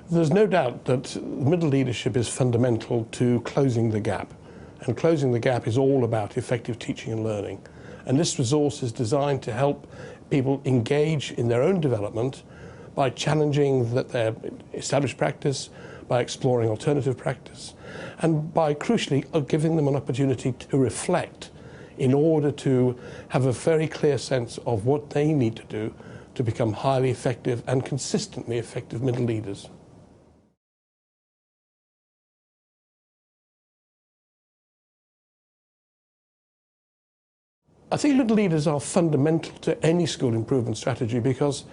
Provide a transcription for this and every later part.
There's no doubt that middle leadership is fundamental to closing the gap. And closing the gap is all about effective teaching and learning. And this resource is designed to help people engage in their own development by challenging their established practice, by exploring alternative practice, and by crucially giving them an opportunity to reflect in order to have a very clear sense of what they need to do to become highly effective and consistently effective middle leaders. I think middle leaders are fundamental to any school improvement strategy because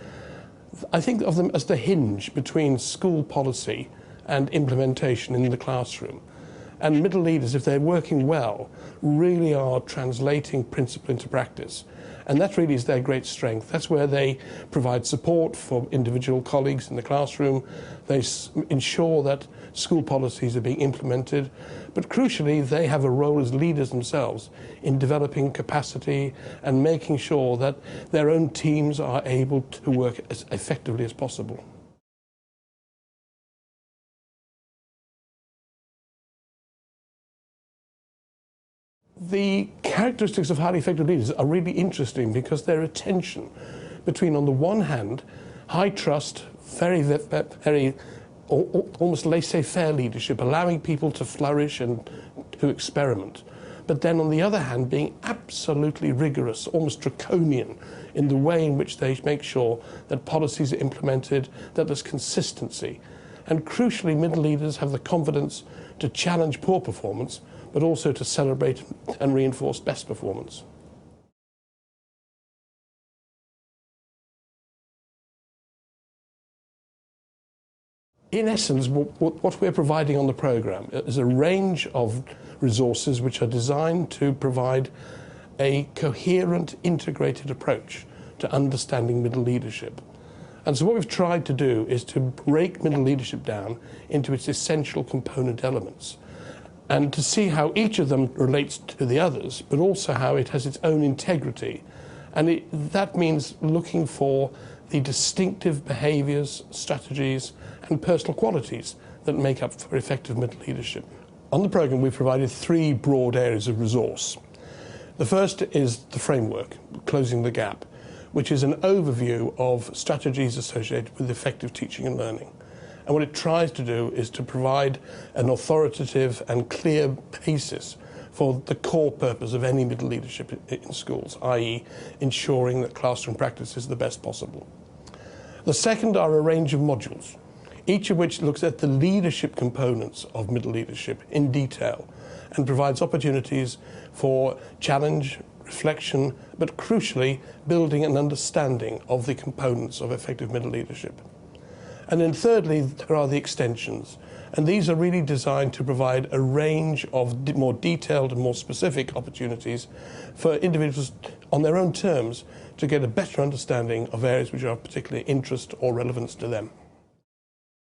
I think of them as the hinge between school policy and implementation in the classroom. And middle leaders, if they're working well, really are translating principle into practice. And that really is their great strength. That's where they provide support for individual colleagues in the classroom. They ensure that school policies are being implemented. But crucially, they have a role as leaders themselves in developing capacity and making sure that their own teams are able to work as effectively as possible. The characteristics of highly effective leaders are really interesting because they're a tension between, on the one hand, high trust, very almost laissez-faire leadership, allowing people to flourish and to experiment. But then, on the other hand, being absolutely rigorous, almost draconian, in the way in which they make sure that policies are implemented, that there's consistency. And crucially, middle leaders have the confidence to challenge poor performance, but also to celebrate and reinforce best performance. In essence, what we're providing on the programme is a range of resources which are designed to provide a coherent, integrated approach to understanding middle leadership. And so what we've tried to do is to break middle leadership down into its essential component elements, and to see how each of them relates to the others, but also how it has its own integrity. And that means looking for the distinctive behaviours, strategies, and personal qualities that make up for effective middle leadership. On the programme, we've provided three broad areas of resource. The first is the framework, Closing the Gap, which is an overview of strategies associated with effective teaching and learning. And what it tries to do is to provide an authoritative and clear basis for the core purpose of any middle leadership in schools, i.e. ensuring that classroom practice is the best possible. The second are a range of modules, each of which looks at the leadership components of middle leadership in detail and provides opportunities for challenge, reflection, but crucially building an understanding of the components of effective middle leadership. And then thirdly, there are the extensions. And these are really designed to provide a range of more detailed and more specific opportunities for individuals on their own terms to get a better understanding of areas which are of particular interest or relevance to them.